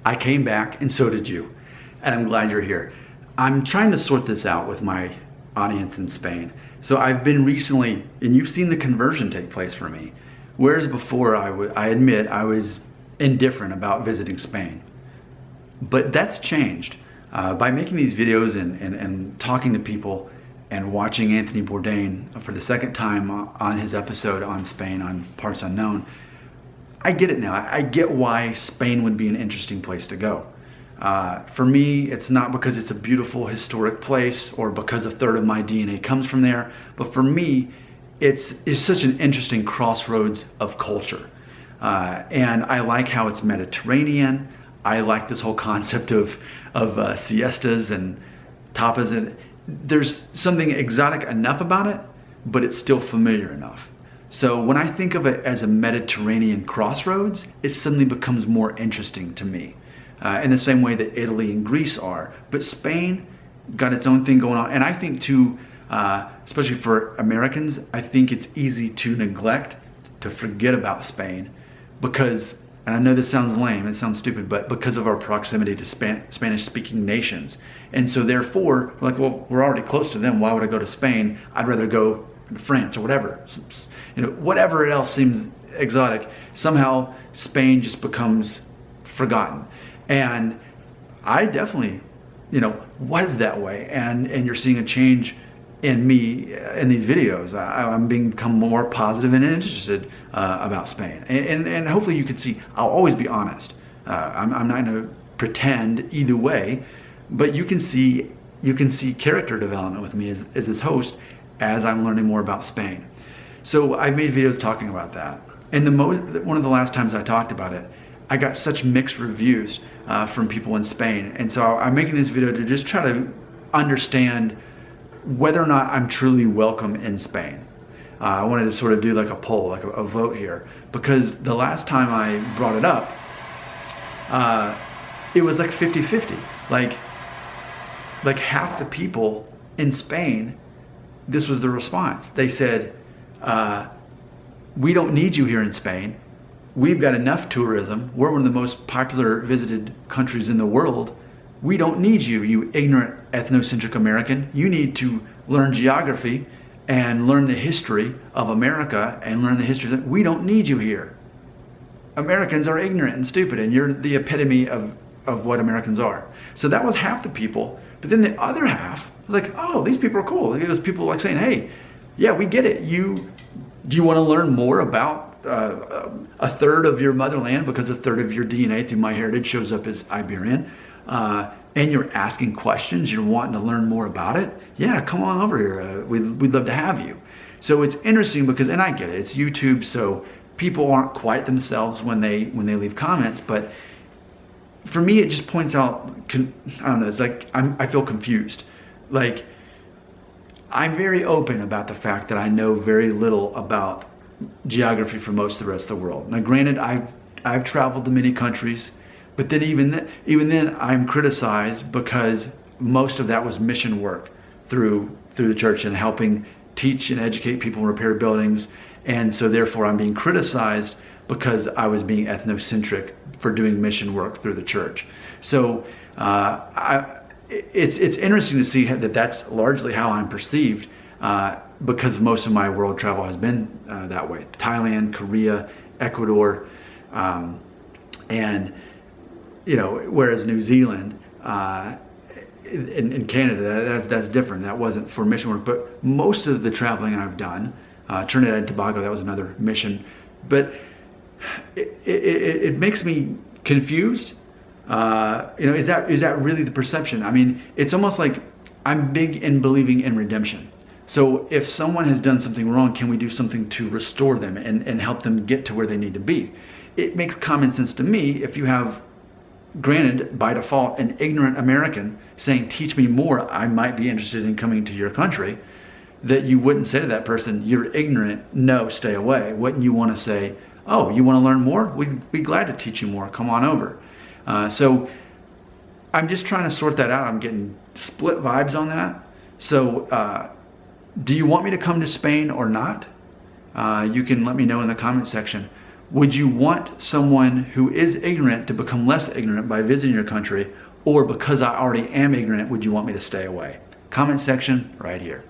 I came back and so did you. And I'm glad you're here. I'm trying to sort this out with my audience in Spain. So I've been recently, and you've seen the conversion take place for me. Whereas before I admit I was indifferent about visiting Spain. But that's changed. By making these videos and talking to people and watching Anthony Bourdain for the second time on his episode on Spain, on Parts Unknown, I get it now. I get why Spain would be an interesting place to go. For me, it's not because it's a beautiful historic place or because a third of my DNA comes from there, but for me, it's such an interesting crossroads of culture. And I like how it's Mediterranean. I like this whole concept of siestas and tapas. And there's something exotic enough about it, but it's still familiar enough. So when I think of it as a Mediterranean crossroads, it suddenly becomes more interesting to me. In the same way that Italy and Greece are. But Spain got its own thing going on. And I think too, especially for Americans, I think it's easy to neglect, to forget about Spain because, and I know this sounds lame, it sounds stupid, but because of our proximity to Spanish-speaking nations. And so therefore, we're like, well, we're already close to them. Why would I go to Spain? I'd rather go to France or whatever. You know, whatever else seems exotic, somehow Spain just becomes forgotten. And I definitely, was that way. And you're seeing a change in me in these videos. I'm become more positive and interested about Spain. And hopefully you can see, I'll always be honest. I'm not going to pretend either way, but you can see character development with me as this host as I'm learning more about Spain. So I've made videos talking about that. And one of the last times I talked about it, I got such mixed reviews from people in Spain. And so I'm making this video to just try to understand whether or not I'm truly welcome in Spain. I wanted to sort of do like a poll, like a vote here, because the last time I brought it up, it was like 50-50. Like half the people in Spain, this was the response. They said, we don't need you here in Spain. We've got enough tourism. We're one of the most popular visited countries in the world. We don't need you, you ignorant ethnocentric American. You need to learn geography and learn the history of America and learn the history. We don't need you here. Americans are ignorant and stupid, and you're the epitome of what Americans are. So that was half the people. But then the other half was like, oh, these people are cool. It was people like saying, hey, yeah, we get it. Do you want to learn more about a third of your motherland, because a third of your DNA through MyHeritage shows up as Iberian, and you're asking questions, you're wanting to learn more about it? Yeah, come on over here. We'd love to have you. So it's interesting because, and I get it, it's YouTube, so people aren't quite themselves when they leave comments, but for me it just points out, I don't know, it's like I feel confused. Like, I'm very open about the fact that I know very little about geography for most of the rest of the world. Now granted, I've traveled to many countries, but then even then I'm criticized because most of that was mission work through the church and helping teach and educate people and repair buildings. And so therefore I'm being criticized because I was being ethnocentric for doing mission work through the church. So it's interesting to see that that's largely how I'm perceived, because most of my world travel has been that way. Thailand, Korea, Ecuador, and whereas New Zealand, in Canada, that's different. That wasn't for mission work, but most of the traveling I've done, Trinidad and Tobago, that was another mission, but it makes me confused. Is that really the perception? I mean, it's almost like I'm big in believing in redemption. So if someone has done something wrong, can we do something to restore them and help them get to where they need to be? It makes common sense to me if you have, granted, by default, an ignorant American saying, teach me more, I might be interested in coming to your country, that you wouldn't say to that person, you're ignorant, no, stay away. Wouldn't you want to say, oh, you want to learn more? We'd be glad to teach you more, come on over. So I'm just trying to sort that out. I'm getting split vibes on that. So do you want me to come to Spain or not? You can let me know in the comment section. Would you want someone who is ignorant to become less ignorant by visiting your country, or because I already am ignorant, would you want me to stay away? Comment section right here.